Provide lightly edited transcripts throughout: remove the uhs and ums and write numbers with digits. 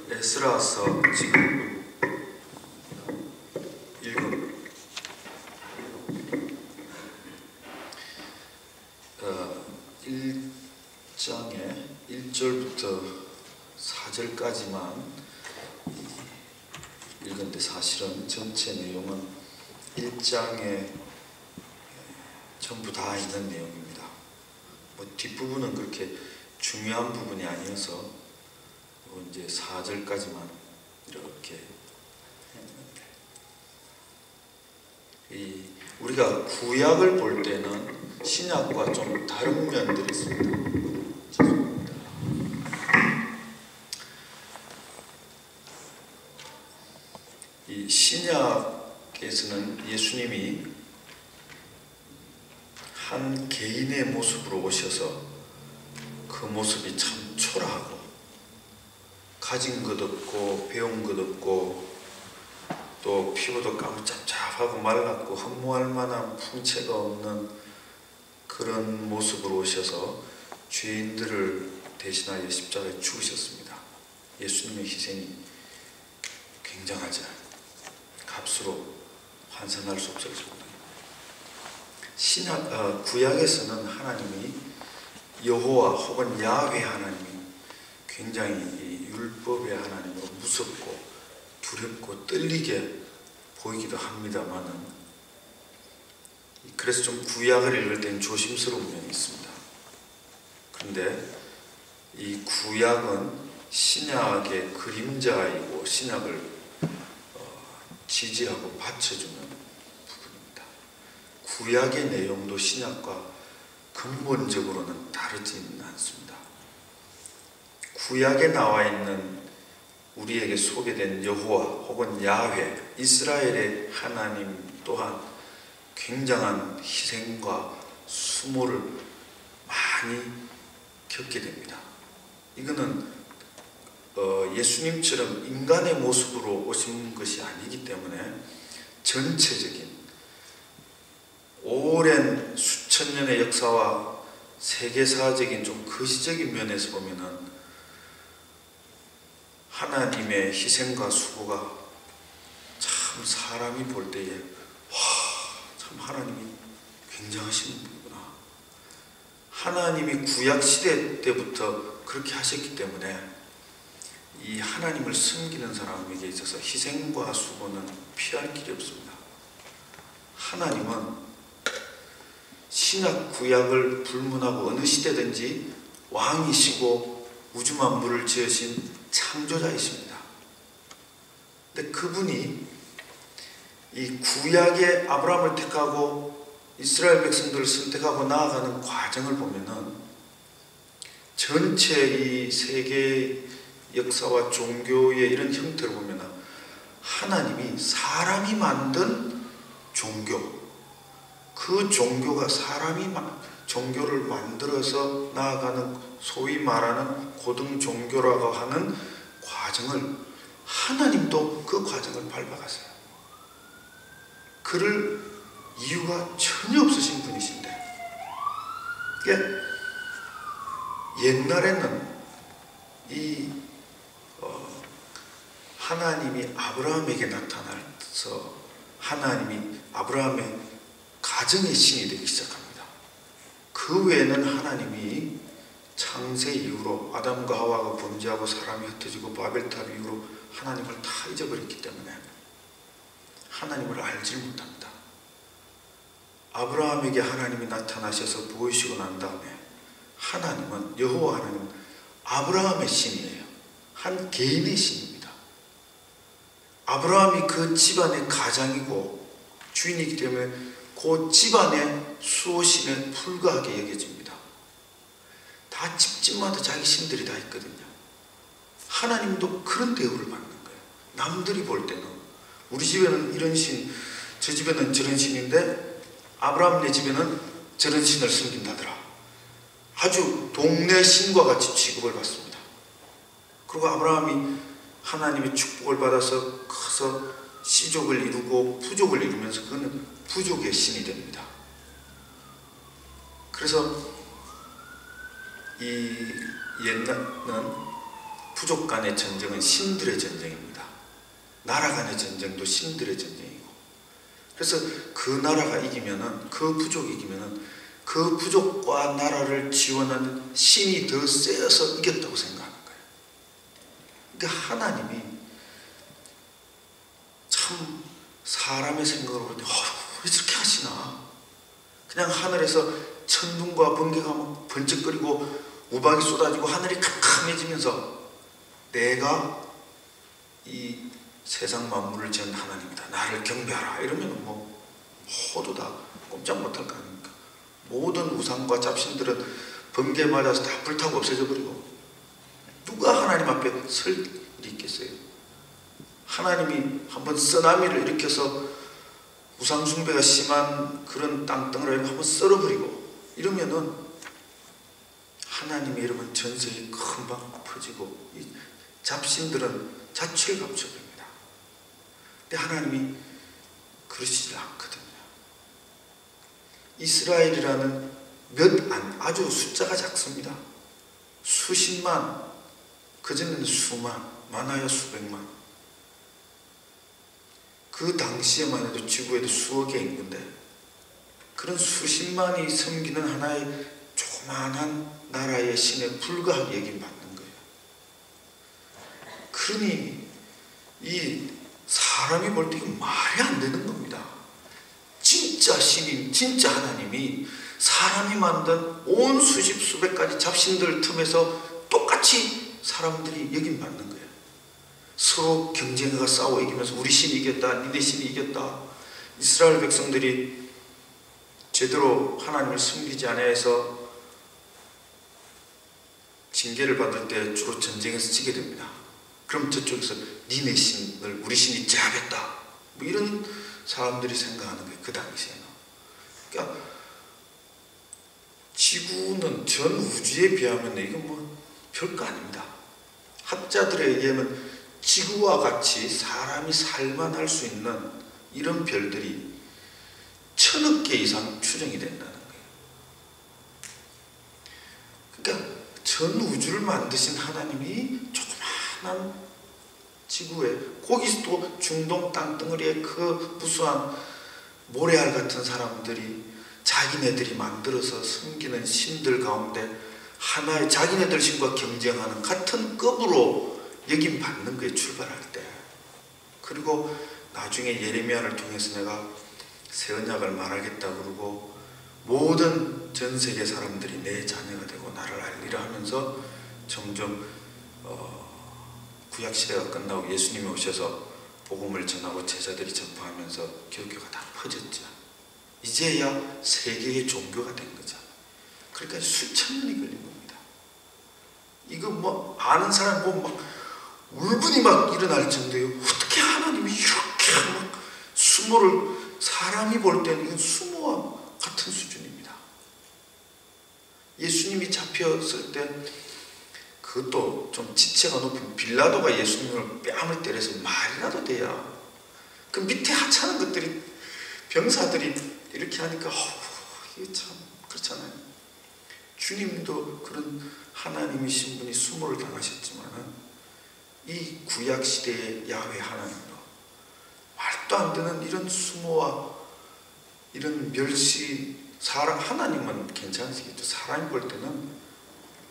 에스라서 지금 읽은 1장의 1절부터 4절까지만 읽은데 사실은 전체 내용은 1장에 전부 다 있는 내용입니다. 뒷부분은 그렇게 중요한 부분이 아니어서 이제 4절까지만 이렇게 했는데, 우리가 구약을 볼 때는 신약과 좀 다른 면들이 있습니다. 죄송합니다. 이 신약에서는 예수님이 한 개인의 모습으로 오셔서 그 모습이 참 초라하고 가진 것 없고 배운 것 없고 또 피부도 까무잡잡하고 말랐고 흠모할 만한 풍채가 없는 그런 모습으로 오셔서 죄인들을 대신하여 십자가에 죽으셨습니다. 예수님의 희생이 굉장하지 값으로 환산할 수 없을 정도입니다. 구약에서는 하나님이 여호와 혹은 야훼 하나님이 굉장히 율법의 하나님으로 무섭고 두렵고 떨리게 보이기도 합니다만은, 그래서 좀 구약을 읽을 때는 조심스러운 면이 있습니다. 그런데 이 구약은 신약의 그림자이고 신약을 지지하고 받쳐주는 부분입니다. 구약의 내용도 신약과 근본적으로는 다르지는 않습니다. 구약에 나와 있는 우리에게 소개된 여호와 혹은 야훼, 이스라엘의 하나님 또한 굉장한 희생과 수모를 많이 겪게 됩니다. 이거는 예수님처럼 인간의 모습으로 오신 것이 아니기 때문에 전체적인 오랜 수천 년의 역사와 세계사적인 좀 거시적인 면에서 보면은 하나님의 희생과 수고가 참 사람이 볼 때에 참 하나님이 굉장하신 분이구나. 하나님이 구약시대 때부터 그렇게 하셨기 때문에 이 하나님을 섬기는 사람에게 있어서 희생과 수고는 피할 길이 없습니다. 하나님은 신약 구약을 불문하고 어느 시대든지 왕이시고 우주 만물을 지으신 창조자이십니다. 근데 그분이 이 구약의 아브라함을 택하고 이스라엘 백성들을 선택하고 나아가는 과정을 보면은 전체 이 세계 역사와 종교의 이런 형태를 보면은 하나님이 사람이 만든 종교, 그 종교가 사람이 종교를 만들어서 나아가는 소위 말하는 고등 종교라고 하는 과정을 하나님도 그 과정을 밟아가세요. 그럴 이유가 전혀 없으신 분이신데, 옛날에는 이 하나님이 아브라함에게 나타나서 하나님이 아브라함의 가정의 신이 되기 시작합니다. 그 외에는 하나님이 창세 이후로 아담과 하와가 범죄하고 사람이 흩어지고 바벨탑 이후로 하나님을 다 잊어버렸기 때문에 하나님을 알지 못합니다. 아브라함에게 하나님이 나타나셔서 보이시고 난 다음에 하나님은, 여호와 하나님은 아브라함의 신이에요. 한 개인의 신입니다. 아브라함이 그 집안의 가장이고 주인이기 때문에 그 집안의 수호신에 불과하게 여겨집니다. 다 집집마다 자기 신들이 다 있거든요. 하나님도 그런 대우를 받는 거예요. 남들이 볼 때는 우리 집에는 이런 신, 저 집에는 저런 신인데 아브라함네 집에는 저런 신을 섬긴다더라. 아주 동네 신과 같이 취급을 받습니다. 그리고 아브라함이 하나님의 축복을 받아서 커서 씨족을 이루고 부족을 이루면서 그는 부족의 신이 됩니다. 그래서 이 옛날은 부족 간의 전쟁은 신들의 전쟁입니다. 나라 간의 전쟁도 신들의 전쟁이고, 그래서 그 나라가 이기면은, 그 부족이 이기면은 그 부족과 나라를 지원하는 신이 더 세어서 이겼다고 생각하는 거예요. 그러니까 하나님이 참 사람의 생각으로 볼 때 왜 저렇게 하시나? 그냥 하늘에서 천둥과 번개가 막 번쩍거리고 우박이 쏟아지고 하늘이 캄캄해지면서 내가 이 세상 만물을 지은 하나님이다, 나를 경배하라, 이러면 뭐 모두 다 꼼짝 못할 거 아닙니까? 모든 우상과 잡신들은 번개 맞아서 다 불타고 없어져 버리고, 누가 하나님 앞에 설 일이 있겠어요? 하나님이 한번 쓰나미를 일으켜서 우상 숭배가 심한 그런 땅덩어리를 한번 썰어버리고 이러면은 하나님의 이름은 전 세계에 금방 퍼지고 이 잡신들은 자취를 감춰버립니다. 근데 하나님이 그러시지 않거든요. 이스라엘이라는 아주 숫자가 작습니다. 수십만, 그전에는 수만, 많아야 수백만. 그 당시에만 해도 지구에도 수억 개의 인구인데 그런 수십만이 섬기는 하나의 조그만한 나라의 신에 불과하게 여김받는 거예요. 그러니 이 사람이 볼 때 이거 말이 안 되는 겁니다. 진짜 신인, 진짜 하나님이 사람이 만든 온 수십 수백 가지 잡신들 틈에서 똑같이 사람들이 여김받는 거예요. 서로 경쟁해가 싸워 이기면서 우리 신이 이겼다, 니네 신이 이겼다. 이스라엘 백성들이 제대로 하나님을 섬기지 않아 해서 징계를 받을 때 주로 전쟁에서 지게 됩니다. 그럼 저쪽에서 니네 신을 우리 신이 제압했다, 뭐 이런 사람들이 생각하는 거예요. 그 당시에는. 그러니까 지구는 전 우주에 비하면 이건 뭐 별거 아닙니다. 학자들에 의하면 지구와 같이 사람이 살만할 수 있는 이런 별들이 1000억 개 이상 추정이 된다는 거예요. 그러니까 전 우주를 만드신 하나님이 조그마한 지구에, 거기서도 중동 땅덩어리에 그 무수한 모래알 같은 사람들이 자기네들이 만들어서 섬기는 신들 가운데 하나의 자기네들 신과 경쟁하는 같은 급으로 여김 받는 거에 출발할 때. 그리고 나중에 예레미야를 통해서 내가 새 언약을 말하겠다 그러고 모든 전 세계 사람들이 내 자녀가 되고 나를 알리라 하면서 점점 구약 시대가 끝나고 예수님이 오셔서 복음을 전하고 제자들이 전파하면서 기독교가 다 퍼졌죠. 이제야 세계의 종교가 된 거죠. 그러니까 수천 년이 걸린 겁니다. 이거 뭐 아는 사람 보면 막 울분이 막 일어날 정도예요. 어떻게 하나님이 이렇게 막 수모를, 사람이 볼 때는 이건 수모와 같은 수준입니다. 예수님이 잡혔을 때 그것도 좀 지체가 높은 빌라도가 예수님을 뺨을 때려서 말이라도 돼야, 그 밑에 하찮은 것들이, 병사들이 이렇게 하니까 이게 참 그렇잖아요. 주님도 그런 하나님이신 분이 수모를 당하셨지만은 이 구약 시대의 야훼 하나님도 말도 안 되는 이런 수모와 이런 멸시, 사람, 하나님은 괜찮으시겠죠. 사람이 볼 때는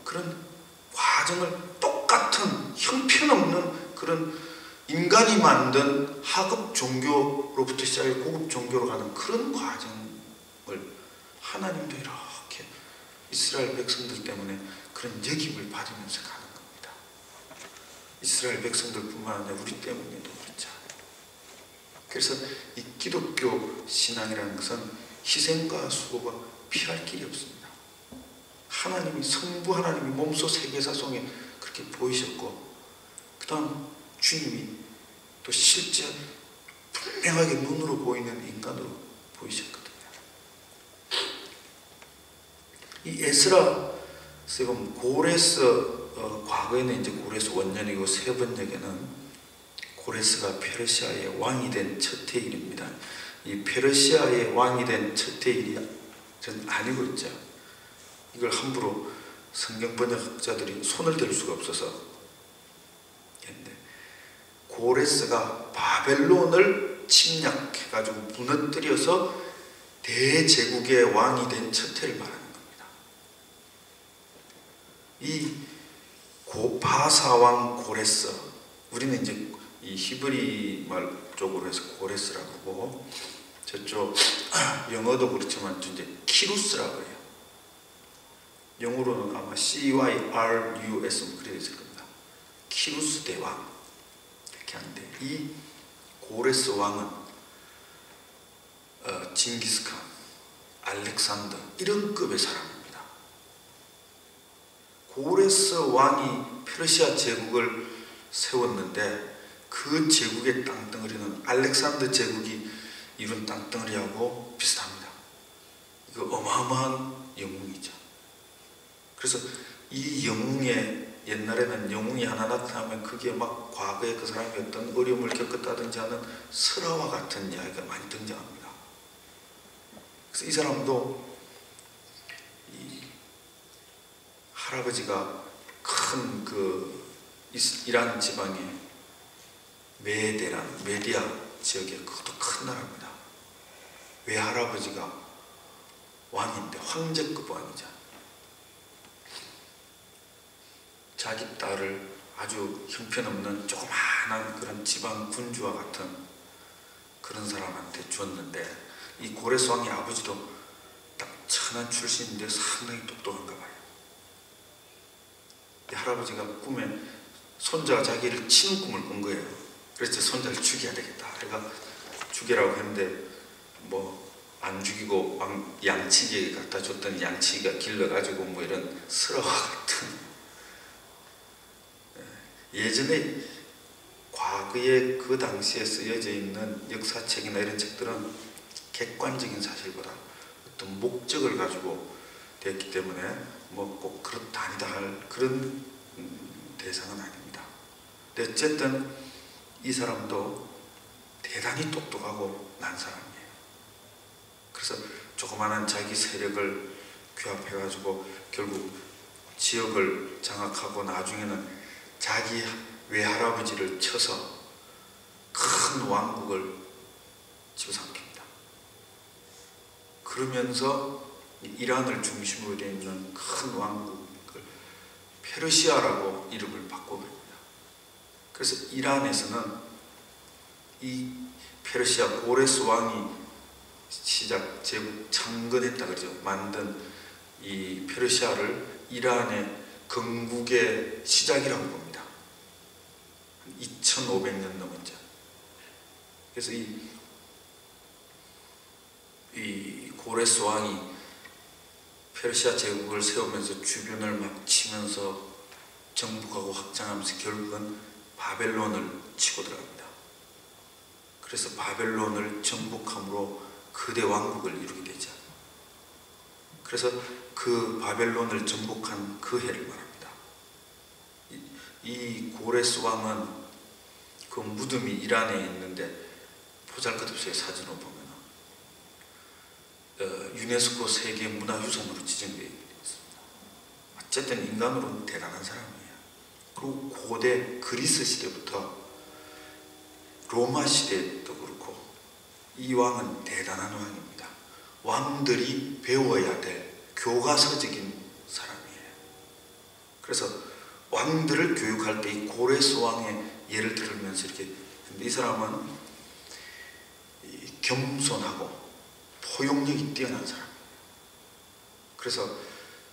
그런 과정을 똑같은 형편없는 그런 인간이 만든 하급 종교로부터 시작해 고급 종교로 가는 그런 과정을 하나님도 이렇게 이스라엘 백성들 때문에 그런 여김을 받으면서 가는 겁니다. 이스라엘 백성들뿐만 아니라 우리 때문에도 그렇죠. 그래서 이 기독교 신앙이라는 것은 희생과 수고가 피할 길이 없습니다. 하나님이, 성부 하나님이 몸소 세계사성에 그렇게 보이셨고, 그 다음 주님이 또 실제 분명하게 눈으로 보이는 인간으로 보이셨거든요. 이 에스라 지금 고레스, 과거에는 이제 고레스 원년이고 세번역에는 고레스가 페르시아의 왕이 된 첫 해일입니다. 이 페르시아의 왕이 된 첫 해일이 전 아니고 있죠. 이걸 함부로 성경 번역자들이 손을 댈 수가 없어서 고레스가 바벨론을 침략해가지고 무너뜨려서 대제국의 왕이 된 첫 해를 말하는 겁니다. 이 바사왕 고레스, 우리는 이제 이 히브리 말 쪽으로 해서 고레스라고 하고, 저쪽 영어도 그렇지만 이제 키루스라고 해요. 영어로는 아마 CYRUS 그렇게 있을 겁니다. 키루스 대왕 이렇게 하는데, 이 고레스 왕은 징기스칸, 알렉산더 이런 급의 사람입니다. 고레스 왕이 페르시아 제국을 세웠는데 그 제국의 땅덩어리는 알렉산더 제국이 이룬 땅덩어리하고 비슷합니다. 이거 어마어마한 영웅이죠. 그래서 이 영웅의, 옛날에는 영웅이 하나 나타나면 그게 막 과거에 그 사람이 어떤 어려움을 겪었다든지 하는 설화와 같은 이야기가 많이 등장합니다. 그래서 이 사람도 이 할아버지가 큰 그 이란 지방의 메디아 지역의 그것도 큰 나라입니다. 외할아버지가 왕인데 황제급 왕이죠. 자기 딸을 아주 형편없는 조그마한 그런 지방 군주와 같은 그런 사람한테 줬는데, 이 고레스 왕의 아버지도 딱 천한 출신인데 상당히 똑똑한가 봐요. 할아버지가 꿈에 손자가 자기를 치는 꿈을 꾼 거예요. 그래서 손자를 죽여야 되겠다. 그러니까 죽이라고 했는데 뭐 안 죽이고 양치기에 갖다 줬더니 양치기가 길러가지고 뭐 이런 설화 같은, 예전에 과거에 그 당시에 쓰여져 있는 역사책이나 이런 책들은 객관적인 사실보다 어떤 목적을 가지고 됐기 때문에 뭐 꼭 그렇다 아니다 할 그런 대상은 아닙니다. 근데 어쨌든 이 사람도 대단히 똑똑하고 난 사람이에요. 그래서 조그마한 자기 세력을 규합해가지고 결국 지역을 장악하고 나중에는 자기 외할아버지를 쳐서 큰 왕국을 집어삼킵니다. 그러면서 이란을 중심으로 되어 있는 큰 왕국을 페르시아라고 이름을 바꿔버립니다. 그래서 이란에서는 이 페르시아 고레스 왕이 제국 창건했다 그러죠. 만든 이 페르시아를 이란의 건국의 시작이라고 봅니다. 2500년 넘었죠. 그래서 이 고레스 왕이 페르시아 제국을 세우면서 주변을 막 치면서 정복하고 확장하면서 결국은 바벨론을 치고 들어갑니다. 그래서 바벨론을 정복함으로 거대 왕국을 이루게 되죠. 그래서 그 바벨론을 정복한 그 해를 말합니다. 이 고레스 왕은 그 무덤이 이란에 있는데 보잘것없어요. 사진을 보면 유네스코 세계 문화유산으로 지정되어 있습니다. 어쨌든 인간으로는 대단한 사람이에요. 그리고 고대 그리스 시대부터 로마 시대도 그렇고 이 왕은 대단한 왕입니다. 왕들이 배워야 될 교과서적인 사람이에요. 그래서 왕들을 교육할 때 이 고레스 왕의 예를 들으면서 이렇게, 근데 이 사람은 겸손하고 포용력이 뛰어난 사람이에요. 그래서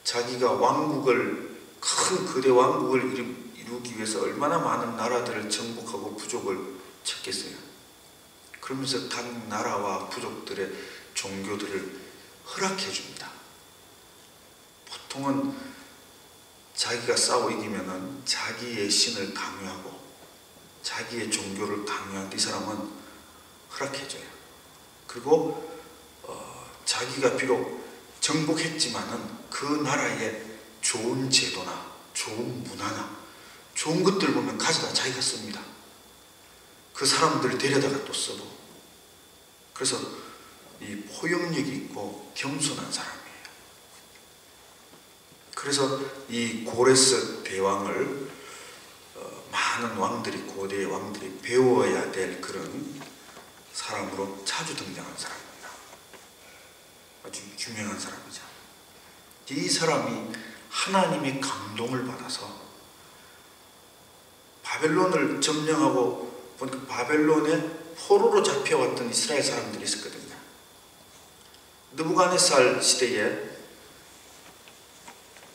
자기가 왕국을, 큰 거대 왕국을 이루기 위해서 얼마나 많은 나라들을 정복하고 부족을 쳤겠어요. 그러면서 각 나라와 부족들의 종교들을 허락해 줍니다. 보통은 자기가 싸워 이기면은 자기의 신을 강요하고 자기의 종교를 강요하는데 이 사람은 허락해 줘요. 그리고 자기가 비록 정복했지만은 그 나라의 좋은 제도나 좋은 문화나 좋은 것들 보면 가져다 자기가 씁니다. 그 사람들을 데려다가 또 써도. 그래서 이 포용력이 있고 겸손한 사람이에요. 그래서 이 고레스 대왕을 많은 왕들이, 고대의 왕들이 배워야 될 그런 사람으로 자주 등장한 사람입니다. 아주 유명한 사람이죠. 이 사람이 하나님의 감동을 받아서 바벨론을 점령하고 보니까 바벨론에 포로로 잡혀왔던 이스라엘 사람들이 있었거든요. 느부갓네살 시대에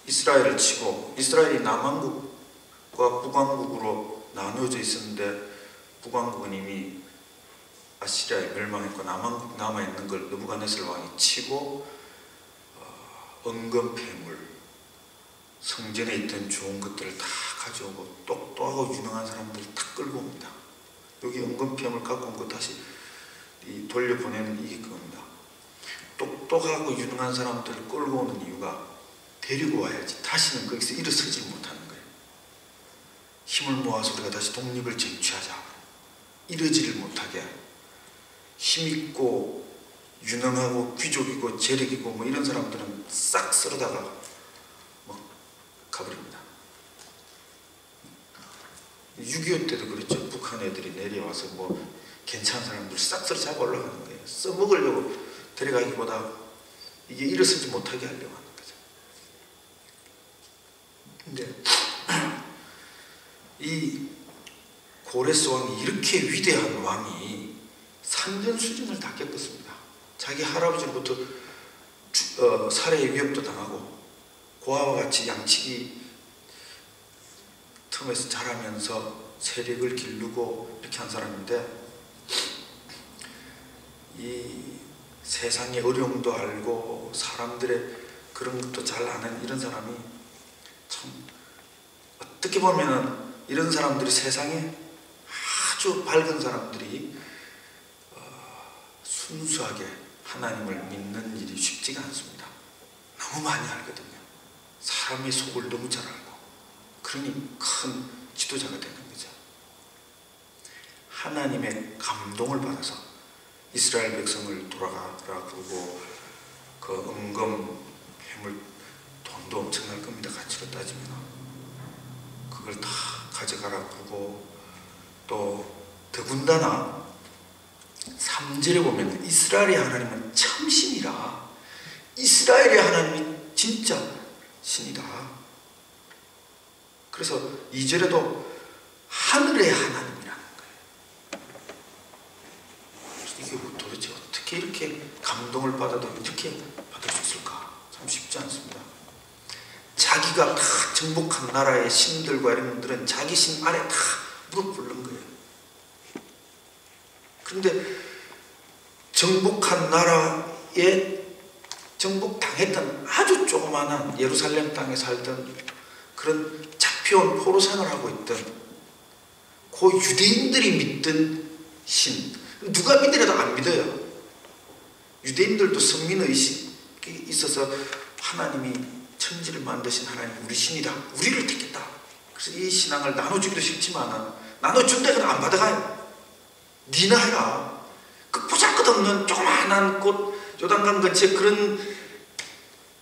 이스라엘을 치고, 이스라엘이 남왕국과 북왕국으로 나누어져 있었는데 북왕국은 이미 아시리아에 멸망했고 남왕국 남아있는 걸 느부갓네살 왕이 치고 은금폐물, 성전에 있던 좋은 것들을 다 가져오고 똑똑하고 유능한 사람들을 다 끌고 옵니다. 여기 은금폐물 갖고 온 거 다시 돌려보내는 이게 그겁니다. 똑똑하고 유능한 사람들을 끌고 오는 이유가 데리고 와야지 다시는 거기서 일어서지 못하는 거예요. 힘을 모아서 우리가 다시 독립을 쟁취하자. 이러지를 못하게 힘있고 유능하고 귀족이고 재력이고 뭐 이런 사람들은 싹 쓸어다가 뭐 가버립니다. 6.25 때도 그랬죠. 북한 애들이 내려와서 뭐 괜찮은 사람들 싹 쓸어 잡아 올라가는 거예요. 써먹으려고 데려가기보다 이게 일어서지 못하게 하려고 하는 거죠. 근데 이 고레스 왕이 이렇게 위대한 왕이 산전수전을 다 겪었습니다. 자기 할아버지로부터 살해의 위협도 당하고 고아와 같이 양치기 틈에서 자라면서 세력을 기르고 이렇게 한 사람인데 이 세상의 어려움도 알고 사람들의 그런 것도 잘 아는 이런 사람이 참 어떻게 보면은 이런 사람들이 세상에 아주 밝은 사람들이 순수하게 하나님을 믿는 일이 쉽지가 않습니다. 너무 많이 알거든요. 사람의 속을 너무 잘 알고 그러니 큰 지도자가 되는 거죠. 하나님의 감동을 받아서 이스라엘 백성을 돌아가라 그러고 그 은금, 폐물, 돈도 엄청날 겁니다. 가치로 따지면 그걸 다 가져가라 그러고 또 더군다나 3절에 보면 이스라엘의 하나님은 참 신이라, 이스라엘의 하나님이 진짜 신이다. 그래서 2절에도 하늘의 하나님이라는 거예요. 이게 도대체 어떻게 이렇게 감동을 받아도 이렇게 받을 수 있을까? 참 쉽지 않습니다. 자기가 다 정복한 나라의 신들과 이런 분들은 자기 신 아래 다 무릎 꿇는 거예요. 그런데 정복한 나라에 정복당했던 아주 조그마한 예루살렘 땅에 살던 그런 잡혀온 포로 생활하고 있던 그 유대인들이 믿던 신, 누가 믿으려도 안 믿어요. 유대인들도 선민의식이 있어서 하나님이 천지를 만드신 하나님 우리 신이다, 우리를 택했다. 그래서 이 신앙을 나눠주기도 싫지만 나눠준다고 안 받아가요. 니나 해라. 그 보잘것없는 조그마한 곳 요단강 근처에 그런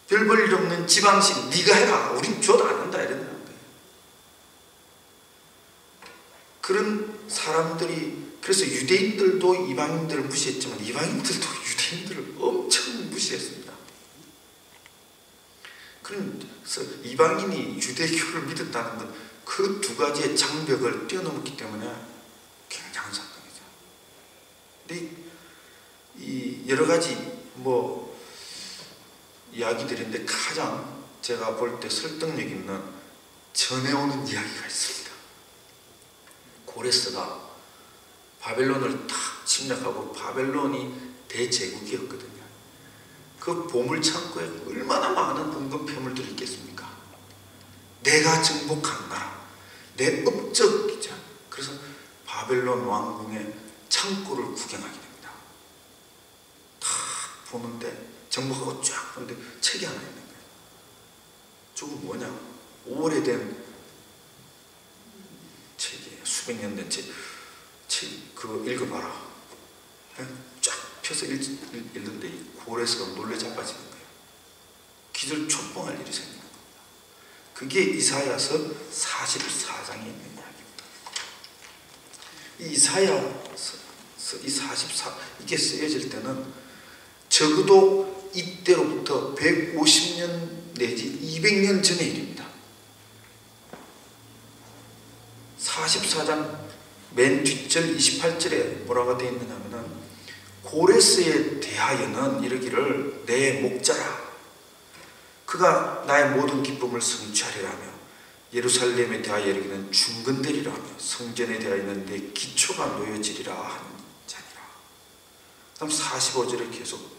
별 볼 일 없는 지방신 니가 해라. 우린 줘도 안 한다 이랬는데 그런 사람들이, 그래서 유대인들도 이방인들을 무시했지만 이방인들도 유대인들을 엄청 무시했습니다. 그래서 이방인이 유대교를 믿었다는 건 그 두 가지의 장벽을 뛰어넘었기 때문에 굉장한 사건이죠. 근데 이 여러 가지 뭐 이야기들인데 가장 제가 볼 때 설득력 있는 전해오는 이야기가 있습니다. 고레스가 바벨론을 탁 침략하고 바벨론이 대제국이었거든요. 그 보물창고에 얼마나 많은 은금 폐물들이 있겠습니까? 내가 정복한 나라, 내 업적이죠. 그래서 바벨론 왕궁의 창고를 구경하게 됩니다. 다 보는데 정복하고 쫙 보는데 책이 하나 있는 거예요. 저거 뭐냐? 오래된 책이에요. 수백 년 된 책. 그거 읽어봐라. 쫙 펴서 읽는데 고레스가 놀래 자빠지는 거예요. 기절 촉봉할 일이 생기는 겁니다. 그게 이사야서 44장에 있는 이야기입니다. 이 이사야서 이 44 이게 쓰여질 때는 적어도 이때로부터 150년 내지 200년 전의 일입니다. 44장 맨 뒷절 28절에 뭐라고 되어 있느냐 하면은 고레스에 대하여는 이르기를 내 목자라 그가 나의 모든 기쁨을 성취하리라며 예루살렘에 대하여 이르기는 중건되리라며 성전에 대하여는 내 기초가 놓여지리라 하는 자니라. 다음 45절에 계속됩니다.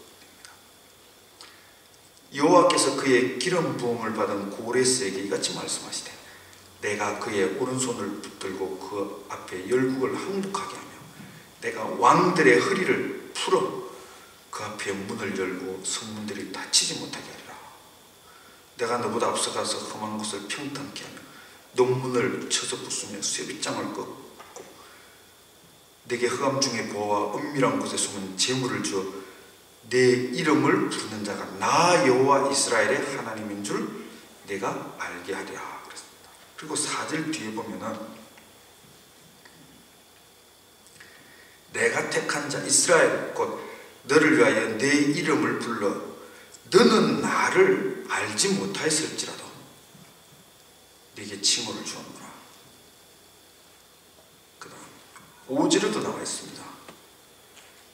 여호와께서 그의 기름 부음을 받은 고레스에게 이같이 말씀하시되 내가 그의 오른손을 붙들고 그 앞에 열국을 항복하게 하며 내가 왕들의 허리를 풀어 그 앞에 문을 열고 성문들이 닫히지 못하게 하리라. 내가 너보다 앞서가서 험한 곳을 평탄케 하며 논문을 쳐서 부수며 쇠빗장을 꺾고 내게 흑암 중에 보아와 은밀한 곳에 숨은 재물을 주어 내 이름을 부르는 자가 나 여호와 이스라엘의 하나님인 줄 내가 알게 하리라. 그리고 4절 뒤에 보면은 내가 택한 자 이스라엘 곧 너를 위하여 내 이름을 불러 너는 나를 알지 못하였을지라도 네게 칭호를 주었노라. 그 다음 5절에도 나와 있습니다.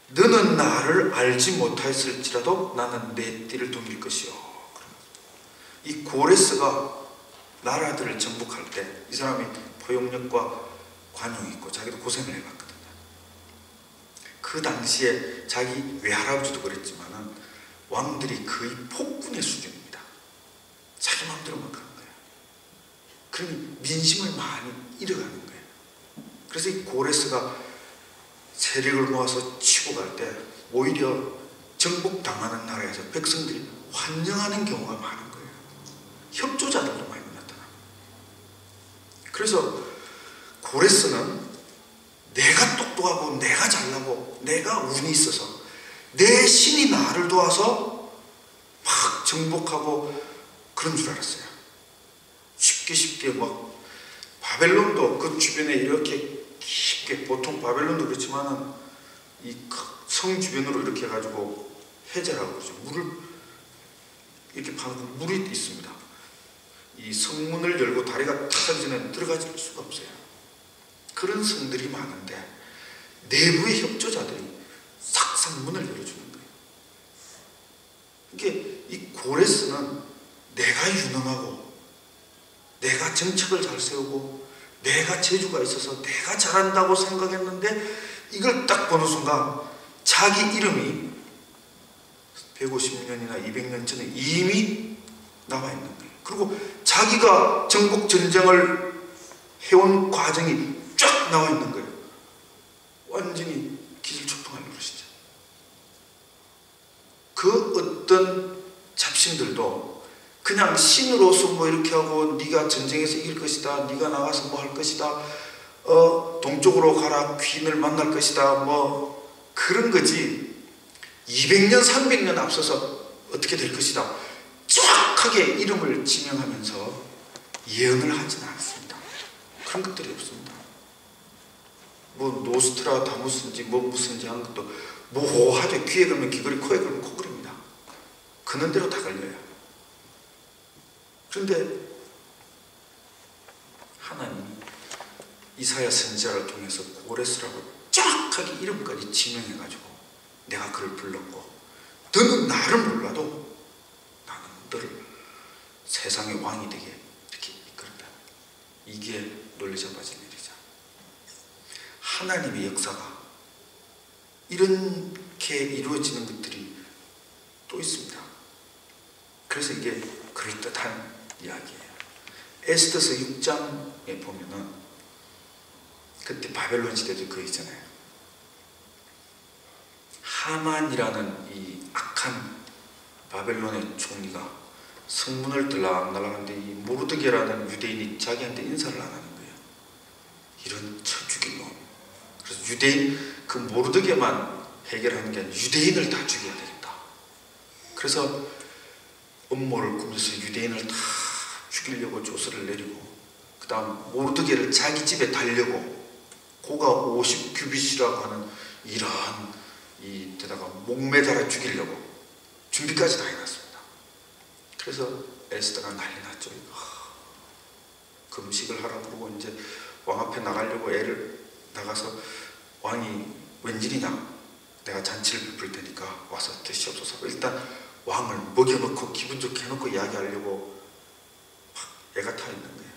너는 나를 알지 못하였을지라도 나는 내 띠를 동일 것이요. 이 고레스가 나라들을 정복할 때 이 사람이 포용력과 관용이 있고 자기도 고생을 해봤거든요. 그 당시에 자기 외할아버지도 그랬지만은 왕들이 거의 폭군의 수준입니다. 자기 마음대로 막 하는 거예요. 그러니 민심을 많이 잃어가는 거예요. 그래서 이 고레스가 세력을 모아서 치고 갈 때 오히려 정복당하는 나라에서 백성들이 환영하는 경우가 많은 거예요. 협조자들도 많이 그래서 고레스는 내가 똑똑하고 내가 잘나고 내가 운이 있어서 내 신이 나를 도와서 막 정복하고 그런 줄 알았어요. 쉽게 막 바벨론도 그 주변에 이렇게 깊게 보통 바벨론도 그렇지만은 이 성 주변으로 이렇게 해가지고 해제라고 그러죠. 물을 이렇게 파는 물이 있습니다. 이 성문을 열고 다리가 탁 하기 전에 들어가질 수가 없어요. 그런 성들이 많은데 내부의 협조자들이 싹싹 문을 열어주는 거예요. 이게 이 고레스는 내가 유능하고 내가 정책을 잘 세우고 내가 재주가 있어서 내가 잘한다고 생각했는데 이걸 딱 보는 순간 자기 이름이 150년이나 200년 전에 이미 나와 있는 거예요. 그리고 자기가 정복 전쟁을 해온 과정이 쫙 나와 있는 거예요. 완전히 기질초풍할 노릇이죠. 그 어떤 잡신들도 그냥 신으로서 뭐 이렇게 하고 네가 전쟁에서 이길 것이다, 네가 나가서 뭐 할 것이다, 동쪽으로 가라, 귀인을 만날 것이다, 뭐 그런 거지. 200년 300년 앞서서 어떻게 될 것이다 정확하게 이름을 지명하면서 예언을 하지는 않습니다. 그런 것들이 없습니다. 뭐 노스트라다무스인지 뭐 무슨지 한 것도 모호하죠. 귀에 걸면 귀걸이, 코에 걸면 코걸입니다. 그는 대로 다 걸려요. 그런데 하나님이 이사야 선지자를 통해서 고레스라고 정확하게 이름까지 지명해가지고 내가 그를 불렀고 너는 나를 몰라도 나는 너를 세상의 왕이 되게 이렇게 이끌었다. 이게 놀라자마진 일이죠. 하나님의 역사가 이렇게 이루어지는 것들이 또 있습니다. 그래서 이게 그럴듯한 이야기예요. 에스더서 6장에 보면은 그때 바벨론 시대도 그 있잖아요. 하만이라는 이 악한 바벨론의 총리가 성문을 들락날락하는데 이 모르드게라는 유대인이 자기한테 인사를 안 하는 거예요. 이런 쳐 죽일 놈. 그래서 유대인 그 모르드게만 해결하는 게 아니라 유대인을 다 죽여야 되겠다. 그래서 음모를 꾸며서 유대인을 다 죽이려고 조서를 내리고 그 다음 모르드게를 자기 집에 달려고 고가 50규빗이라고 하는 이러한 이 데다가 목매달아 죽이려고 준비까지 다 해놨습니다. 그래서 에스더가 난리 났죠. 금식을 하라 그러고 이제 왕 앞에 나가려고 애를 나가서 왕이 웬일이냐, 내가 잔치를 베풀 테니까 와서 드시옵소서. 일단 왕을 먹여놓고 기분 좋게 해놓고 이야기하려고 막 애가 타 있는 거예요.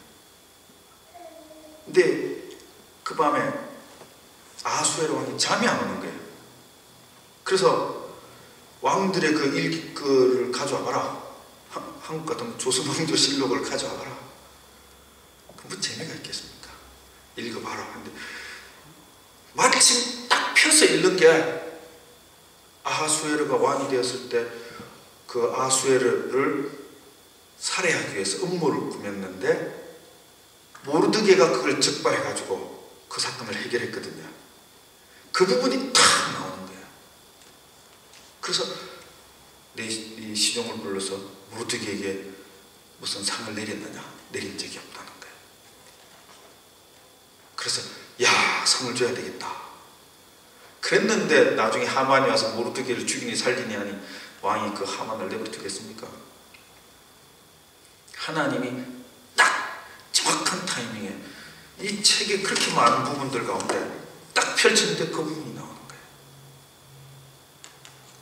근데 그 밤에 아하수에로 왕이 잠이 안 오는 거예요. 그래서 왕들의 그 일기를 가져와봐라. 한국 같은 조선왕조실록을 가져와봐라. 그 뭐 재미가 있겠습니까? 읽어봐라. 근데 마침 딱 펴서 읽는 게 아하수에르가 왕이 되었을 때 그 아하수에르를 살해하기 위해서 음모를 꾸몄는데 모르드게가 그걸 적발해가지고 그 사건을 해결했거든요. 그 부분이 탁 나오는 거예요. 그래서 이 시종을 불러서 모르드게에게 무슨 상을 내렸느냐? 내린 적이 없다는 거예요. 그래서 야, 상을 줘야 되겠다. 그랬는데 나중에 하만이 와서 모르드게를 죽이니 살리니 하니 왕이 그 하만을 내버려 두겠습니까? 하나님이 딱 정확한 타이밍에 이 책에 그렇게 많은 부분들 가운데 딱 펼쳤는데 그 부분이 나오는 거예요.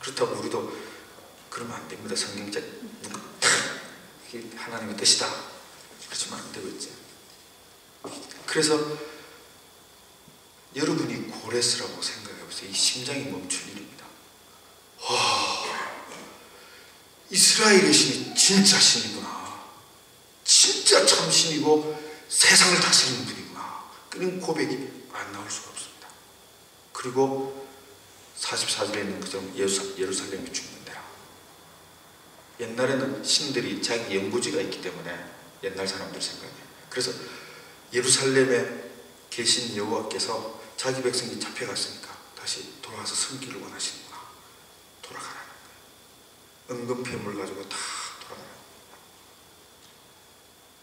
그렇다고 우리도 그러면 안 됩니다. 성경책 이게 하나님의 뜻이다. 그렇지만 안 되고 있지. 그래서 여러분이 고레스라고 생각해보세요. 이 심장이 멈출 일입니다. 와, 이스라엘의 신이 진짜 신이구나. 진짜 참 신이고 세상을 다스리는 분이구나. 그런 고백이 안 나올 수가 없습니다. 그리고 44절에 있는 것처럼 예루살렘이 죽는 데라. 옛날에는 신들이 자기 영구지가 있기 때문에 옛날 사람들 생각에, 그래서 예루살렘에 계신 여호와께서 자기 백성이 잡혀갔으니까 다시 돌아와서 섬기를 원하시는구나. 돌아가라는 거예요. 은근폐물 가지고 다 돌아가라.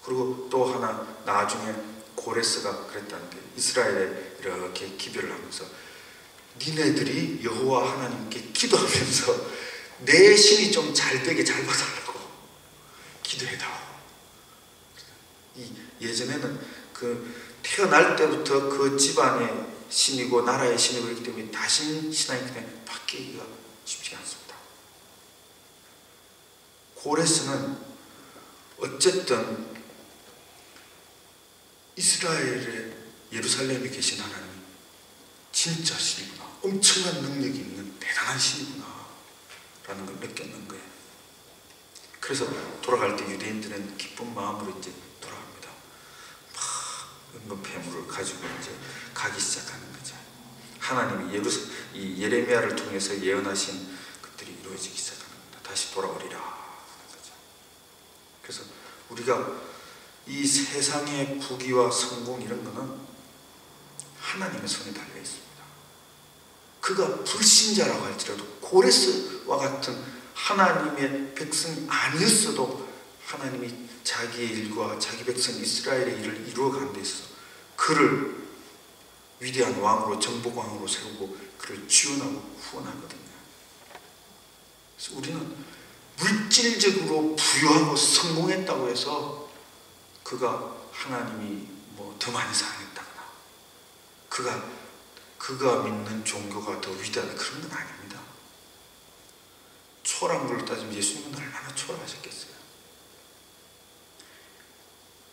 그리고 또 하나 나중에 고레스가 그랬다는 게, 이스라엘에 이렇게 기별을 하면서 니네들이 여호와 하나님께 기도하면서 내 신이 좀 잘 되게 잘 봐달라고 기도해다오. 예전에는 그 태어날 때부터 그 집안의 신이고 나라의 신이고 그렇기 때문에 다신 신앙이 그냥 바뀌기가 쉽지 않습니다. 고레스는 어쨌든 이스라엘의 예루살렘에 계신 하나님이 진짜 신이구나, 엄청난 능력이 있는 대단한 신이구나 라는 걸 느꼈는 거예요. 그래서 돌아갈 때 유대인들은 기쁜 마음으로 이제 돌아갑니다. 막 은근폐물을 가지고 이제 가기 시작하는 거죠. 하나님이 이 예레미야를 통해서 예언하신 것들이 이루어지기 시작하는 겁니다. 다시 돌아오리라 하는 거죠. 그래서 우리가 이 세상의 부귀와 성공 이런 거는 하나님의 손에 달려 있습니다. 그가 불신자라고 할지라도 고레스와 같은 하나님의 백성이 아니었어도 하나님이 자기의 일과 자기 백성 이스라엘의 일을 이루어가는 데 있어서 그를 위대한 왕으로, 정복왕으로 세우고 그를 지원하고 후원하거든요. 그래서 우리는 물질적으로 부유하고 성공했다고 해서 그가 하나님이 뭐 더 많이 사랑했다거나 그가 믿는 종교가 더 위대하다 그런 건 아닙니다. 초월한 따지면 예수님은 얼마나 초월하셨겠어요.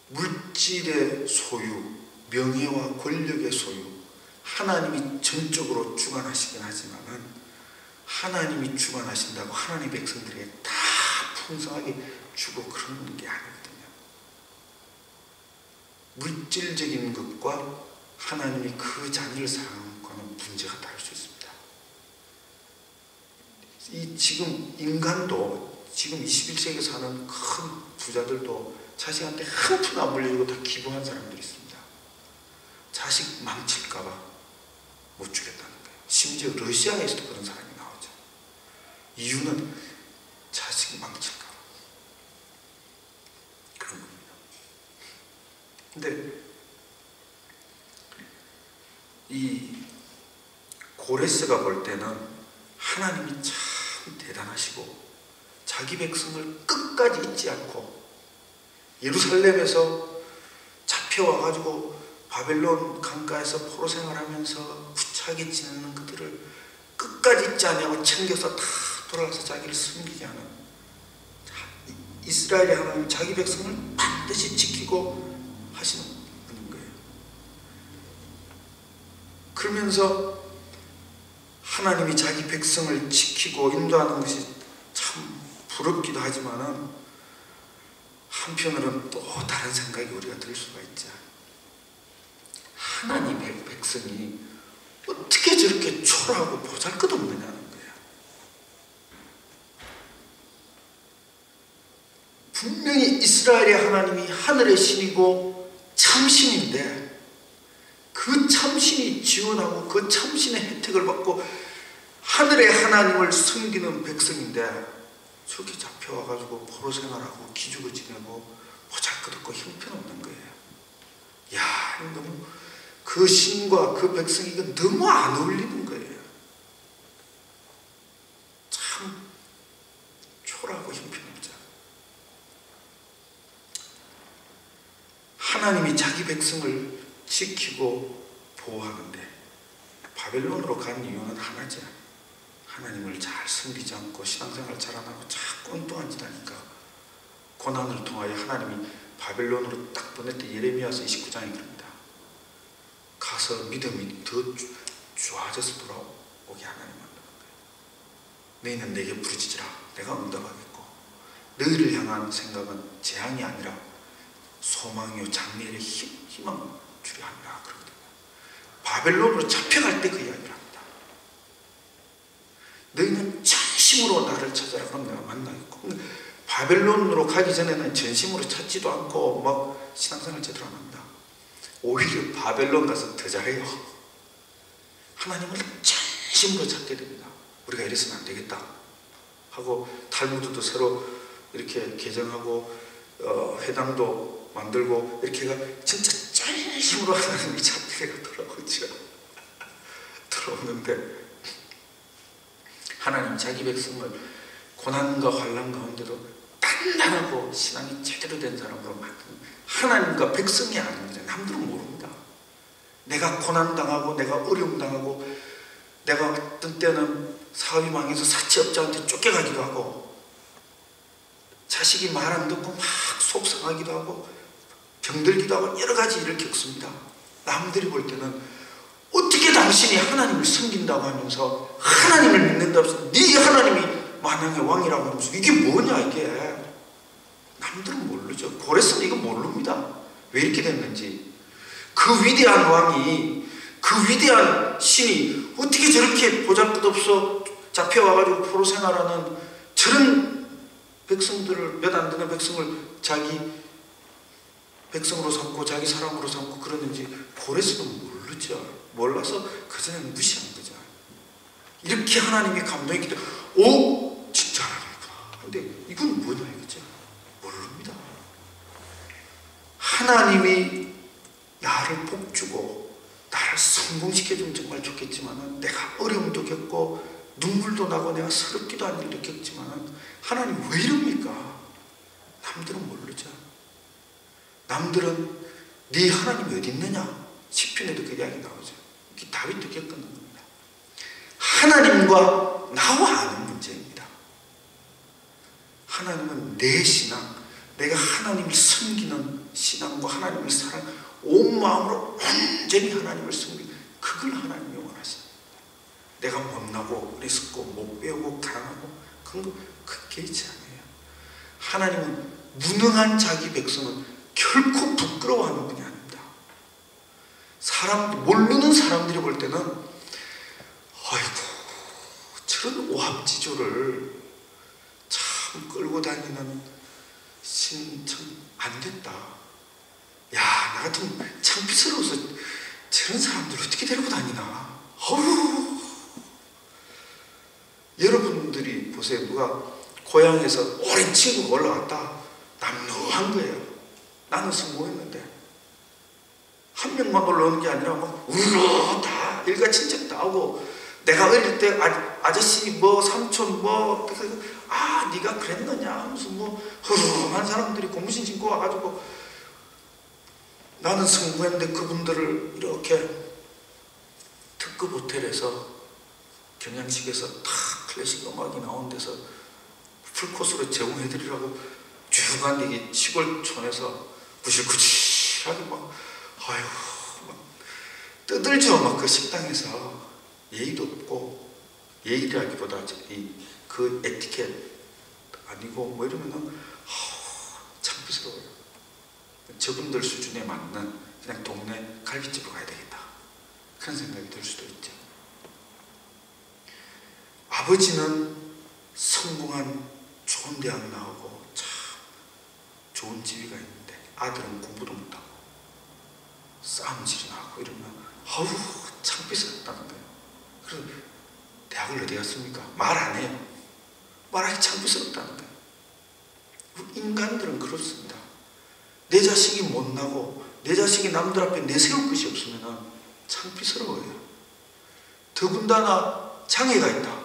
물질의 소유, 명예와 권력의 소유, 하나님이 전적으로 주관하시긴 하지만은 하나님이 주관하신다고 하나님의 백성들에게 다 풍성하게 주고 그런 게 아니거든요. 물질적인 것과 하나님이 그 자녀를 사랑하는 것과는 문제가 다를 수 있습니다. 지금 인간도 지금 21세기에 사는 큰 부자들도 자식한테 한 푼 안 물려주고 다 기부한 사람들이 있습니다. 자식 망칠까봐 못 주겠다는 거예요. 심지어 러시아에서도 그런 사람이 나오죠. 이유는 자식 망칠까봐. 그런 겁니다. 근데 이 고레스가 볼 때는 하나님이 참 대단하시고 자기 백성을 끝까지 잊지 않고 예루살렘에서 잡혀와가지고 바벨론 강가에서 포로 생활하면서 구차하게 지내는 그들을 끝까지 잊지 않냐고 챙겨서 다 돌아가서 자기를 숨기지 않은 이스라엘의 하나님, 자기 백성을 반드시 지키고 하시는 분인 거예요. 그러면서 하나님이 자기 백성을 지키고 인도하는 것이 참 부럽기도 하지만은 한편으로는 또 다른 생각이 우리가 들 수가 있죠. 하나님의 백성이 어떻게 저렇게 초라하고 보잘것없느냐는 거예요. 분명히 이스라엘의 하나님이 하늘의 신이고 참신인데 그 참신이 지원하고 그 참신의 혜택을 받고 하늘의 하나님을 섬기는 백성인데 저렇게 잡혀와가지고 포로 생활하고 기죽어 지내고 보잘것없고 형편없는 거예요. 야, 너무 그 신과 그 백성이 이거 너무 안 어울리는 거예요. 참 초라하고 형편없죠. 하나님이 자기 백성을 지키고 보호하는데 바벨론으로 간 이유는 하나죠. 하나님을 잘 섬기지 않고 신앙생활 잘 안 하고 자꾸 엉뚱한 짓 하니까 고난을 통하여 하나님이 바벨론으로 딱 보낼 때 예레미야서 29장에 그럽니다. 가서 믿음이 더 좋아져서 돌아오게 하나님 만드는 거예요. 너희는 내게 부르짖으라. 내가 응답하겠고 너희를 향한 생각은 재앙이 아니라 소망이요 장래의 희망 주려 하니라 그러거든요. 바벨론으로 잡혀갈 때 그 이야기를 합니다. 너희는 전심으로 나를 찾아라. 그럼 내가 만나겠고. 바벨론으로 가기 전에는 전심으로 찾지도 않고 막 신앙생활 제대로 안 합니다. 오히려 바벨론 가서 더 잘해요. 하나님을 전심으로 찾게 됩니다. 우리가 이래서는 안 되겠다 하고 탈무드도 새로 이렇게 개정하고 회당도 만들고 이렇게 해가 진짜 전심으로 하나님이 찾게 돌아오죠. 들어오는데 하나님 자기 백성을 고난과 환난 가운데도 단단하고 신앙이 제대로 된 사람으로 만드는 하나님과 백성이 아닌 거죠. 남들은 모릅니다. 내가 고난당하고 내가 어려움당하고 내가 어떤 때는 사업이 망해서 사채업자한테 쫓겨가기도 하고 자식이 말 안 듣고 막 속상하기도 하고 병들기도 하고 여러 가지 일을 겪습니다. 남들이 볼 때는 어떻게 당신이 하나님을 섬긴다고 하면서 하나님을 믿는다고 해서 네 하나님이 만왕의 왕이라고 하면서 이게 뭐냐 이게. 남들은 모르죠. 고레스는 이거 모릅니다. 왜 이렇게 됐는지. 그 위대한 왕이 그 위대한 신이 어떻게 저렇게 보잘것없어 잡혀와가지고 포로 생활하는 저런 백성들을 몇 안 되는 백성을 자기 백성으로 삼고 자기 사람으로 삼고 그러는지 고레스는 모르죠. 몰라서 그전에는 무시한 거죠. 이렇게 하나님이 감동했기 때문에 오! 진짜 하나님이구나. 근데 이건 뭐냐 이거죠. 모릅니다. 하나님이 나를 복주고 나를 성공시켜주면 정말 좋겠지만 내가 어려움도 겪고 눈물도 나고 내가 서럽기도 한 일도 겪지만 하나님 왜 이럽니까? 남들은 모르죠. 남들은 네 하나님이 어디 있느냐? 시편에도 그 이야기 나오죠. 이게 다윗도 겪는 겁니다. 하나님과 나와 하는 문제입니다. 하나님은 내 신앙, 내가 하나님을 섬기는 신앙과 하나님을 사랑, 온 마음으로 온전히 하나님을 섬기는 그걸 하나님이 원하십니다. 내가 못나고 어리석고 못 배우고 가난하고 그런 거 개의치 않아요. 하나님은 무능한 자기 백성은 결코 부끄러워하는 분이 아닙니다. 모르는 사람들이 볼 때는 아이고 저런 오합지졸을 참 끌고 다니는 신 참 안됐다. 야, 나 같으면 창피스러워서 저런 사람들 어떻게 데리고 다니나. 어휴. 여러분들이 보세요. 누가 고향에서 오랜 친구가 올라왔다. 남루한 거예요. 나는 성공했는데 한 명만 올라오는 게 아니라 막 우르르 다 일가 친척 다 오고, 내가 어릴 때 아저씨 뭐 삼촌 뭐 네가 그랬느냐 하면서 뭐 허름한 사람들이 고무신 신고 와가지고, 나는 성공했는데 그분들을 이렇게 특급 호텔에서 경양식에서 다 클래식 음악이 나온 데서 풀코스로 제공해드리라고 쭉 간 시골촌에서 부실구실하게 막 떠들죠. 막 그 식당에서 예의도 없고, 예의라기보다 그 에티켓 아니고 뭐 이러면은 창피스러워요. 저분들 수준에 맞는 그냥 동네 갈비집으로 가야 되겠다, 그런 생각이 들 수도 있죠. 아버지는 성공한 좋은 대학 나오고 참 좋은 지위가 있는데, 아들은 공부도 못하고 싸움질이 나고 이러면 창피스럽다는 거예요. 그래서 대학을 어디 갔습니까? 말 안 해요. 말하기 창피스럽다는 거예요. 인간들은 그렇습니다. 내 자식이 못나고 내 자식이 남들 앞에 내세울 것이 없으면 창피스러워요. 더군다나 장애가 있다.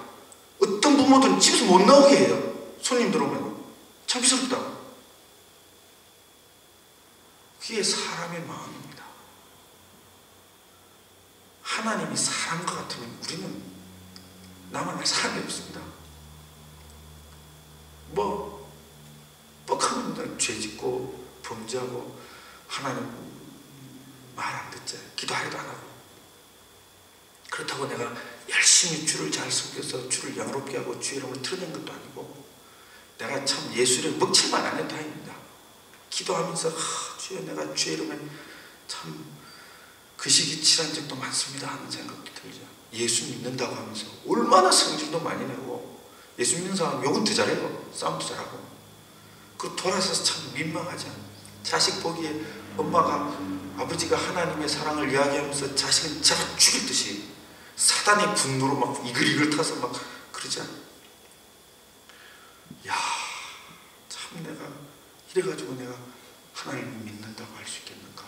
어떤 부모들은 집에서 못 나오게 해요. 손님 들어오면 창피스럽다고. 그게 사람의 마음입니다. 하나님이 사랑과 같으면 우리는 나만할 사람이 없습니다. 뭐 뻑하면 죄짓고 범죄하고 하나님 말 안 듣지, 기도하려도 안 하고. 그렇다고 내가 열심히 주를 잘 섬겨서 주를 영롭게 하고 주의 이름을 드러낸 것도 아니고, 내가 참 예수를 먹칠만 안 해도 다행입니다. 기도하면서 주여 내가 주의 이름에 참 그 시기 칠한 적도 많습니다 하는 생각도 들죠. 예수 믿는다고 하면서 얼마나 성질도 많이 내고, 예수 믿는 사람 욕은 더 잘해요. 싸움도 잘하고. 그 돌아서서 참 민망하죠. 자식 보기에 아버지가 하나님의 사랑을 이야기하면서 자식은 잡아 죽일 듯이 사단의 분노로 막 이글이글 타서 막 그러지 않아요. 참 내가 이래가지고 내가 하나님을 믿는다고 할 수 있겠는가.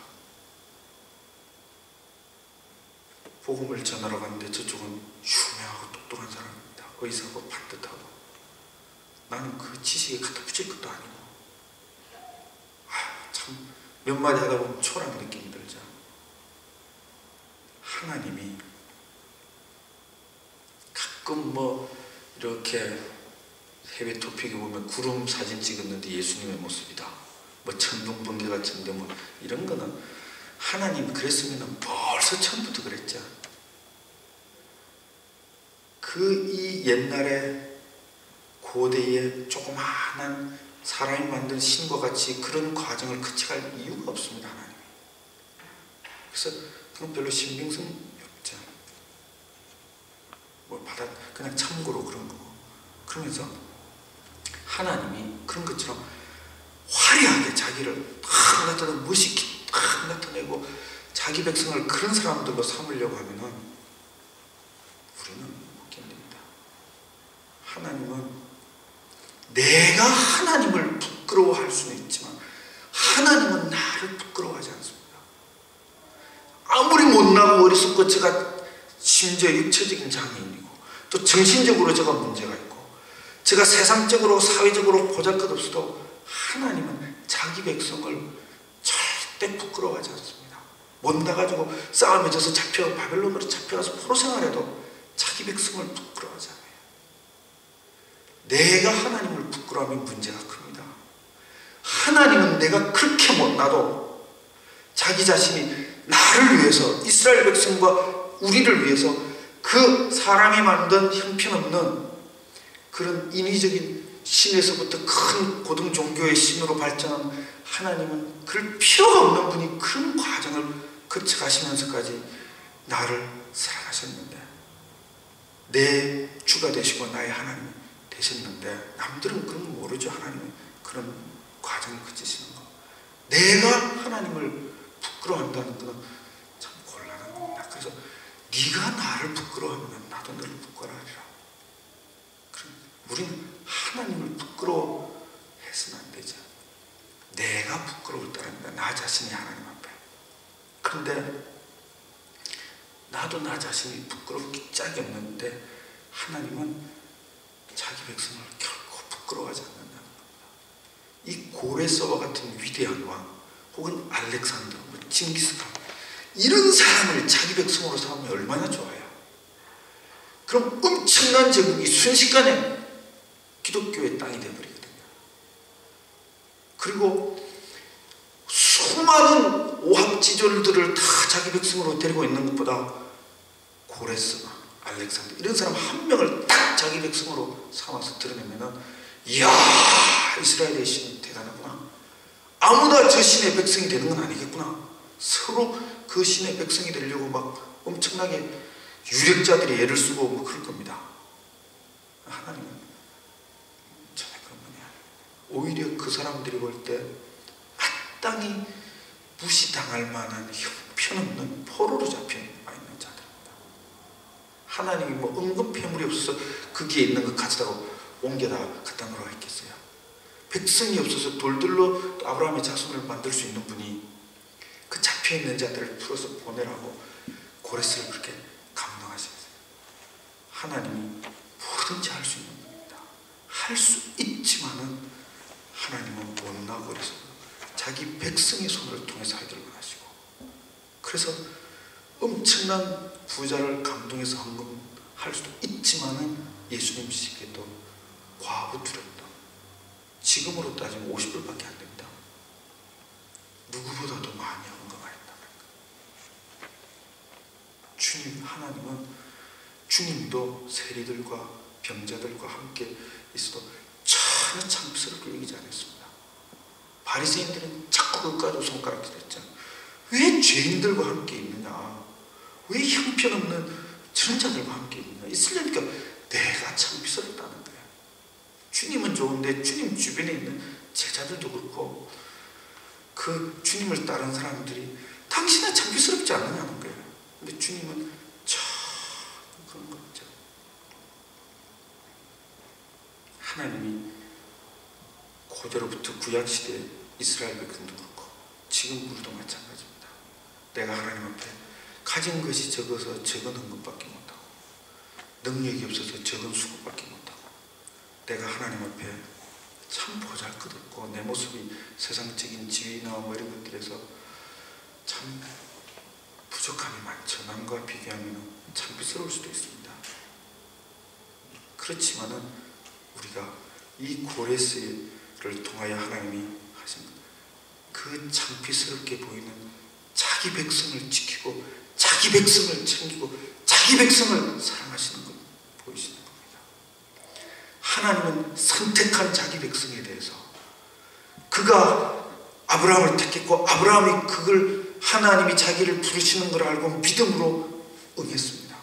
복음을 전하러 갔는데 저쪽은 유명하고 똑똑한 사람입니다. 의사고 반듯하고. 나는 그 지식에 갖다 붙일 것도 아니고. 참 몇 마디 하다 보면 초라한 느낌이 들죠. 하나님이 가끔 뭐 이렇게 해외 토픽에 보면 구름 사진 찍었는데 예수님의 모습이다, 뭐 천둥 번개가 쳤는데 뭐 이런 거는, 하나님 그랬으면 벌써 처음부터 그랬죠. 이 옛날에 고대의 조그마한 사람이 만든 신과 같이 그런 과정을 거쳐갈 이유가 없습니다. 하나님이. 그래서 그건 별로 신빙성이 없죠. 그냥 참고로 그런 거고. 그러면서 하나님이 그런 것처럼 화려하게 자기를 탁 나타내고 멋있게 탁 나타내고 자기 백성을 그런 사람들로 삼으려고 하면은 우리는 못 견딥니다. 하나님은 내가 하나님을 부끄러워할 수는 있지만 하나님은 나를 부끄러워하지 않습니다. 아무리 못나고 어리석고 제가 심지어 육체적인 장애인이고 또 정신적으로 제가 문제가 있고 제가 세상적으로 사회적으로 보잘것없어도 하나님은 자기 백성을 절대 부끄러워하지 않습니다. 못 나가지고 싸움에 져서 바벨론으로 잡혀가서 포로 생활해도 자기 백성을 부끄러워하지 않아요. 내가 하나님을 부끄러워하면 문제가 큽니다. 하나님은 내가 그렇게 못나도 자기 자신이 나를 위해서, 이스라엘 백성과 우리를 위해서 그 사람이 만든 형편없는 그런 인위적인 신에서부터 큰 고등 종교의 신으로 발전한 하나님은 그럴 필요가 없는 분이 그런 과정을 거쳐가시면서까지 나를 사랑하셨는데, 내 주가 되시고 나의 하나님이 되셨는데, 남들은 그런 거 모르죠. 하나님은 그런 과정을 거치시는 거. 내가 하나님을 부끄러워한다는 것은 참 곤란한 겁니다. 그래서 네가 나를 부끄러워하면 나도 너를 부끄러워하리라. 우리는 하나님을 부끄러워해서는 안 되죠. 내가 부끄러울 때랍니다. 나 자신이 하나님 앞에. 그런데 나는 나도 나 자신이 부끄럽기 짝이 없는데 하나님은 자기 백성을 결코 부끄러워하지 않는다는 겁니다. 이 고레스와 같은 위대한 왕 혹은 알렉산더, 징기스칸 이런 사람을 자기 백성으로 삼으면 얼마나 좋아요. 그럼 엄청난 제국이 순식간에 기독교의 땅이 되어버리거든요. 그리고 수많은 오합지졸들을 다 자기 백성으로 데리고 있는 것보다 고레스나 알렉산더 이런 사람 한 명을 딱 자기 백성으로 삼아서 드러내면은 이야, 이스라엘의 신이 대단하구나. 아무나 저 신의 백성이 되는 건 아니겠구나. 서로 그 신의 백성이 되려고 막 엄청나게 유력자들이 애를 쓰고 뭐 그럴 겁니다. 하나님은 전혀 그런 분이 아니에요. 오히려 그 사람들이 볼 때 마땅히 무시당할 만한 형편없는 포로로 잡혀 있는 자들입니다. 하나님이 뭐 은근 폐물이 없어서 거기에 있는 거 가져다가 옮겨다 갖다 놓으라 했겠어요. 백성이 없어서 돌들로 아브라함의 자손을 만들 수 있는 분이 그 잡혀있는 자들을 풀어서 보내라고 고레스를 그렇게 감동하셨어요. 하나님이 뭐든지 할 수 있는 분입니다. 할 수 있지만은 하나님은 못나고 그래서 자기 백성의 손을 통해서 하기를 원하시고, 그래서 엄청난 부자를 감동해서 헌금할 수도 있지만은 예수님 시기에도 과부 두렵다. 지금으로 따지면 50불밖에 안 됩니다. 누구보다도 많이 헌금하였다. 주님, 하나님은 주님도 세리들과 병자들과 함께 있어도 전혀 창피스럽게 여기지 않았습니다. 바리새인들은 자꾸 그것 가지고 손가락질했죠. 왜 죄인들과 함께 있느냐? 왜 형편없는 저런 자들과 함께 있느냐? 있으려니까 내가 창피스럽다는 거예요. 주님은 좋은데 주님 주변에 있는 제자들도 그렇고 그 주님을 따른 사람들이 당신은 창피스럽지 않느냐는 거예요. 근데 주님은 참 그런 거 없죠. 하나님이 고대로부터 구약시대 이스라엘 백성도 그렇고 지금 우리도 마찬가지입니다. 내가 하나님 앞에 가진 것이 적어서 적은 헌금밖에 못하고 능력이 없어서 적은 수고밖에 못하고 내가 하나님 앞에 참 보잘것없고 내 모습이 세상적인 지위나 뭐 이런 것들에서 참 부족함이 많죠. 남과 비교하면 창피스러울 수도 있습니다. 그렇지만은 우리가 이 고레스를 통하여 하나님이 하신 그 창피스럽게 보이는 자기 백성을 지키고 자기 백성을 챙기고 자기 백성을 사랑하시는 것 보이시는 겁니다. 하나님은 선택한 자기 백성에 대해서 그가 아브라함을 택했고 아브라함이 그걸 하나님이 자기를 부르시는 걸 알고 믿음으로 응했습니다.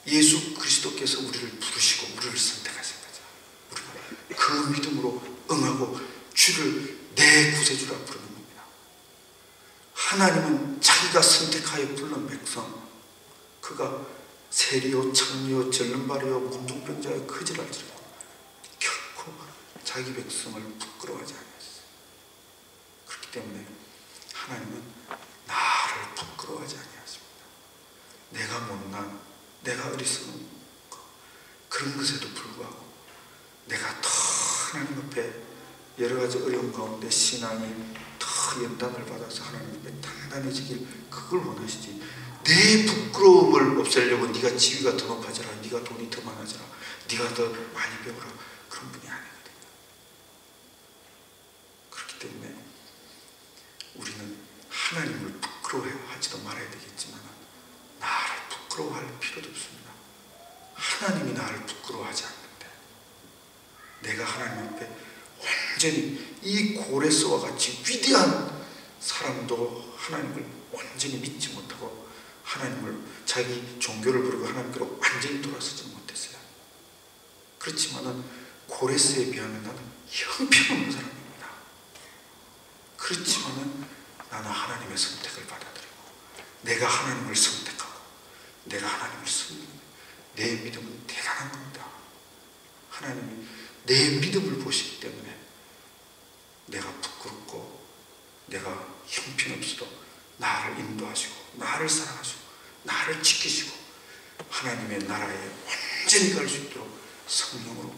예수 그리스도께서 우리를 부르시고 우리를 선택하신 거죠. 우리가 그 믿음으로 응하고 주를 내 구세주라 부르는 겁니다. 하나님은 자기가 선택하여 부른 백성, 그가 세리요 창녀요 절름발이요 문둥병자요 거지랄지라도 결코 자기 백성을 부끄러워하지 않았어요. 그렇기 때문에 하나님은 나를 부끄러워하지 아니하십니다. 내가 못난, 내가 어리석은 것, 그런 것에도 불구하고 내가 더 하나님 앞에 여러 가지 어려운 가운데 신앙이 더 연단을 받아서 하나님 앞에 단단해지길 그걸 원하시지, 내 부끄러움을 없애려고 네가 지위가 더 높아져라, 네가 돈이 더 많아져라, 네가 더 많이 배워라, 그런 분이 아니거든요. 그렇기 때문에 우리는 하나님을 부끄러워하지도 말아야 되겠지만 나를 부끄러워할 필요도 없습니다. 하나님이 나를 부끄러워하지 않는데 내가 하나님 앞에 완전히 이 고레스와 같이 위대한 사람도 하나님을 완전히 믿지 못하고 하나님을 자기 종교를 부르고 하나님께로 완전히 돌아서지 못했어요. 그렇지만은 고레스에 비하면 나는 형편없는 사람입니다. 그렇지만은 나는 하나님의 선택을 받아들이고 내가 하나님을 선택하고 내가 하나님을 섬기는 내 믿음은 대단한 겁니다. 하나님이 내 믿음을 보시기 때문에 내가 부끄럽고 내가 형편없어도 나를 인도하시고 나를 사랑하시고 나를 지키시고 하나님의 나라에 완전히 갈 수 있도록 성령으로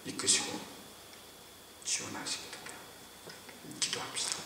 이끄시고 지원하시거든요. 기도합시다.